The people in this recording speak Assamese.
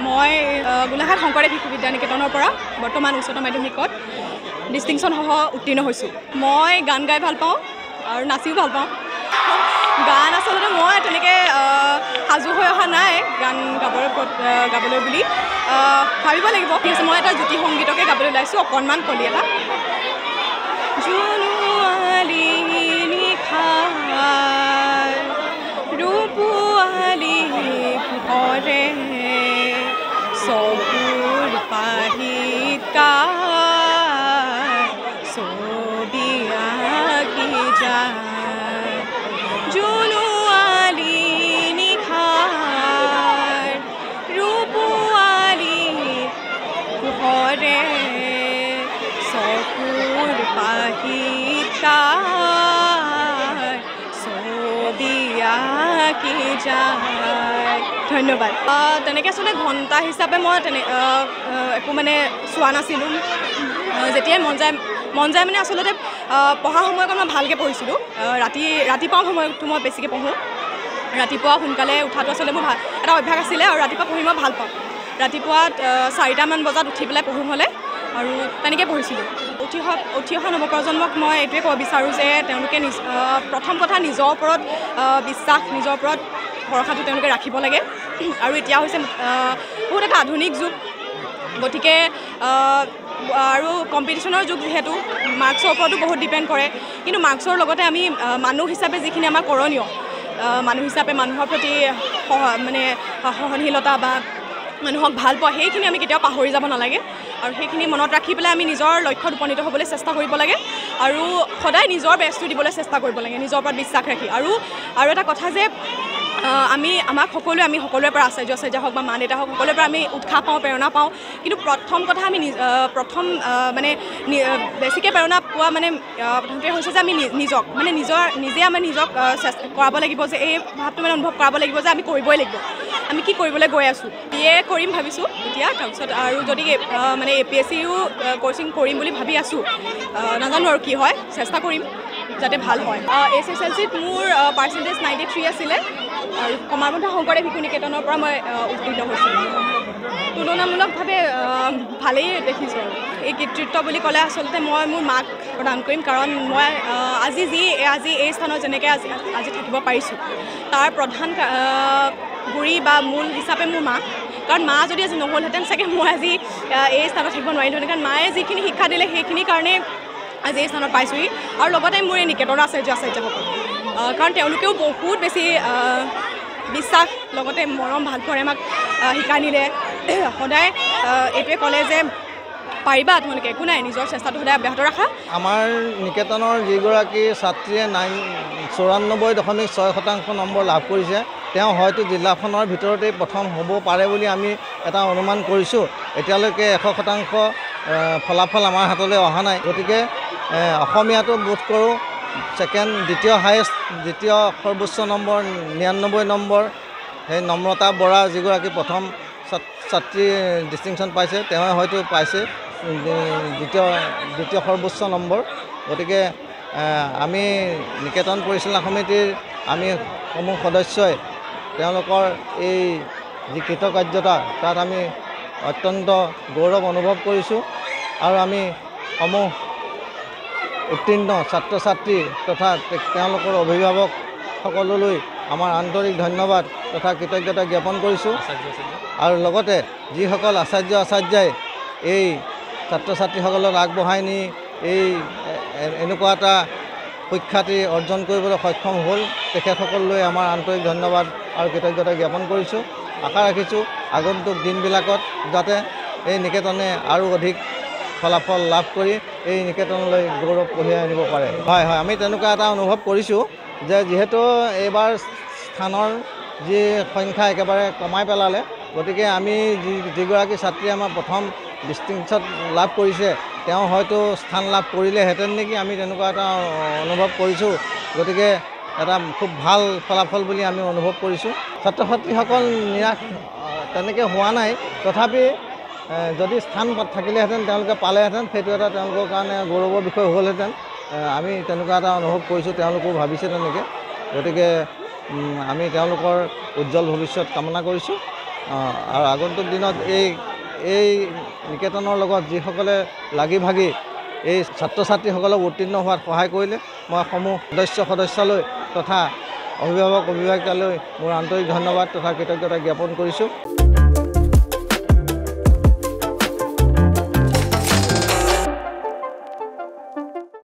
মই গোলাঘাট শংকৰদেৱ শিশু বিদ্যা নিকেতনৰ পৰা বৰ্তমান উচ্চতৰ মাধ্যমিকত ডিষ্টিংশ্যন সহ উত্তীৰ্ণ হৈছোঁ। মই গান গাই ভাল পাওঁ আৰু নাচিও ভাল পাওঁ। গান আচলতে মই তেনেকৈ সাজু হৈ অহা নাই গান গাবলৈ বুলি ভাবিব লাগিব। ঠিক আছে, মই এটা জ্যোতি সংগীতকে গাবলৈ ওলাইছোঁ, অকণমান কলি এটা। জোনুৱালি নিশাৰ ৰূপুৱালি পোহৰে চকুৰ পাহিত ছবি আঁকি যায়। জোনুৱালি নিশাৰ ৰূপুৱালি পোহৰে চকুৰ পাহিত ছবি আঁকি যায়। ধন্যবাদ। তেনেকৈ আচলতে ঘণ্টা হিচাপে মই একো মানে চোৱা নাছিলোঁ। যেতিয়াই মন যায় মানে আচলতে পঢ়া সময়কণ মই ভালকৈ পঢ়িছিলোঁ। ৰাতিপুৱা সময়টো মই বেছিকৈ পঢ়োঁ। ৰাতিপুৱা সোনকালে উঠাটো আচলতে মোৰ এটা অভ্যাস আছিলে আৰু ৰাতিপুৱা পঢ়ি মই ভাল পাওঁ। ৰাতিপুৱা 4টামান বজাত উঠি পেলাই পঢ়োঁ হ'লে আৰু তেনেকৈ পঢ়িছিলোঁ। উঠি অহা নৱপ্ৰজন্মক মই এইটোৱে ক'ব বিচাৰোঁ যে তেওঁলোকে প্ৰথম কথা নিজৰ ওপৰত বিশ্বাস, নিজৰ ওপৰত ভৰসাটো তেওঁলোকে ৰাখিব লাগে। আৰু এতিয়া হৈছে বহুত এটা আধুনিক যুগ, গতিকে আৰু কম্পিটিশ্যনৰ যুগ যিহেতু মাৰ্কছৰ ওপৰতো বহুত ডিপেণ্ড কৰে। কিন্তু মাৰ্কছৰ লগতে আমি মানুহ হিচাপে যিখিনি আমাৰ কৰণীয়, মানুহ হিচাপে মানুহৰ প্ৰতি মানে সহনশীলতা বা মানুহক ভাল পোৱা, সেইখিনি আমি কেতিয়াও পাহৰি যাব নালাগে। আৰু সেইখিনি মনত ৰাখি পেলাই আমি নিজৰ লক্ষ্যত উপনীত হ'বলৈ চেষ্টা কৰিব লাগে আৰু সদায় নিজৰ বেষ্টটো দিবলৈ চেষ্টা কৰিব লাগে, নিজৰ ওপৰত বিশ্বাস ৰাখি। আৰু এটা কথা যে আমি সকলোৰে পৰা আচাৰ্য হওক বা মা দেউতা হওক, সকলোৰে পৰা আমি উৎসাহ পাওঁ, প্ৰেৰণা পাওঁ। কিন্তু প্ৰথম কথা আমি মানে বেছিকৈ প্ৰেৰণা পোৱা মানে প্ৰথমটোৱে হৈছে যে আমি নিজে আমি নিজক কৰাব লাগিব যে এই ভাৱটো মানে অনুভৱ কৰাব লাগিব যে আমি কৰিবই লাগিব, আমি কি কৰিবলৈ গৈ আছোঁ। BA কৰিম ভাবিছোঁ এতিয়া, তাৰপিছত আৰু যদি মানে APSCও কোচিং কৰিম বুলি ভাবি আছোঁ। নাজানো আৰু কি হয়, চেষ্টা কৰিম যাতে ভাল হয়। SSLCত মোৰ পাৰ্চেণ্টেজ 93 আছিলে আৰু কমাৰবন্ধা শংকৰদেৱ শিশু নিকেতনৰ পৰা মই উত্তীৰ্ণ হৈছিলোঁ। তুলনামূলকভাৱে ভালেই দেখিছোঁ। এই কৃতিত্ব বুলি ক'লে আচলতে মই মোৰ মাক প্ৰদান কৰিম, কাৰণ মই আজি এই স্থানত যেনেকৈ আজি থাকিব পাৰিছোঁ তাৰ প্ৰধান গুৰি বা মূল হিচাপে মোৰ মা। কাৰণ মা যদি আজি নহ'লহেঁতেন চাগে মই আজি এই স্থানত থাকিব নোৱাৰিলোহেঁতেন। কাৰণ মায়ে যিখিনি শিক্ষা দিলে সেইখিনিৰ কাৰণে আজি এই স্থানত পাইছোঁহি। আৰু লগতে মোৰ এই নিকেতনৰ আচাৰ্যসকল, কাৰণ তেওঁলোকেও বহুত বেছি বিশ্বাস লগতে মৰম ভাল পোৱাৰে আমাক শিকাই নিলে। সদায় এইটোৱে ক'লে যে পাৰিবা তোমালোকে, একো নাই, নিজৰ চেষ্টাটো সদায় অব্যাহত ৰাখা। আমাৰ নিকেতনৰ যিগৰাকী ছাত্ৰীয়ে 94.6% নম্বৰ লাভ কৰিছে, তেওঁ হয়তো জিলাখনৰ ভিতৰতেই প্ৰথম হ'ব পাৰে বুলি আমি এটা অনুমান কৰিছোঁ। এতিয়ালৈকে 100% ফলাফল আমাৰ হাতলৈ অহা নাই। গতিকে অসমীয়াটো বোধ কৰোঁ দ্বিতীয় সৰ্বোচ্চ নম্বৰ 99 নম্বৰ সেই নম্ৰতা বৰা যিগৰাকী প্ৰথম ছাত্ৰী ডিষ্টিংশ্যন পাইছে, তেওঁ হয়তো পাইছে দ্বিতীয় সৰ্বোচ্চ নম্বৰ। গতিকে আমি নিকেতন পৰিচালনা সমিতিৰ আমি সমূহ সদস্যই তেওঁলোকৰ এই যি কৃতকাৰ্যতা তাত আমি অত্যন্ত গৌৰৱ অনুভৱ কৰিছোঁ। আৰু আমি সমূহ উত্তীৰ্ণ ছাত্ৰ ছাত্ৰী তথা তেওঁলোকৰ অভিভাৱক সকললৈ আমাৰ আন্তৰিক ধন্যবাদ তথা কৃতজ্ঞতা জ্ঞাপন কৰিছোঁ। আৰু লগতে যিসকল আচাৰ্যই এই ছাত্ৰ ছাত্ৰীসকলক আগবঢ়াই নি এই এনেকুৱা এটা সুখ্যাতি অৰ্জন কৰিবলৈ সক্ষম হ'ল, তেখেতসকললৈ আমাৰ আন্তৰিক ধন্যবাদ আৰু কৃতজ্ঞতা জ্ঞাপন কৰিছোঁ। আশা ৰাখিছোঁ আগন্তুক দিনবিলাকত যাতে এই নিকেতনে আৰু অধিক ফলাফল লাভ কৰি এই নিকেতনলৈ গৌৰৱ কঢ়িয়াই আনিব পাৰে। হয়, আমি তেনেকুৱা এটা অনুভৱ কৰিছোঁ যে যিহেতু এইবাৰ স্থানৰ যি সংখ্যা একেবাৰে কমাই পেলালে, গতিকে আমি যিগৰাকী ছাত্ৰীয়ে আমাৰ প্ৰথম ডিষ্টিংশ্যন লাভ কৰিছে তেওঁ হয়তো স্থান লাভ কৰিলেহেঁতেন নেকি, আমি তেনেকুৱা এটা অনুভৱ কৰিছোঁ। গতিকে এটা খুব ভাল ফলাফল বুলি আমি অনুভৱ কৰিছোঁ। ছাত্ৰ ছাত্ৰীসকল নিৰাশ তেনেকৈ হোৱা নাই, তথাপি যদি স্থান থাকিলেহেঁতেন তেওঁলোকে পালেহেঁতেন, সেইটো এটা তেওঁলোকৰ কাৰণে গৌৰৱৰ বিষয় হ'লহেঁতেন। আমি তেনেকুৱা এটা অনুভৱ কৰিছোঁ, তেওঁলোকেও ভাবিছে তেনেকৈ। গতিকে আমি তেওঁলোকৰ উজ্জ্বল ভৱিষ্যত কামনা কৰিছোঁ। আৰু আগন্তুক দিনত এই নিকেতনৰ লগত যিসকলে লাগি ভাগি এই ছাত্ৰ ছাত্ৰীসকলক উত্তীৰ্ণ হোৱাত সহায় কৰিলে মই সমূহ সদস্যলৈ তথা অভিভাৱক অভিভাৱিকালৈ মোৰ আন্তৰিক ধন্যবাদ তথা কৃতজ্ঞতা জ্ঞাপন কৰিছোঁ।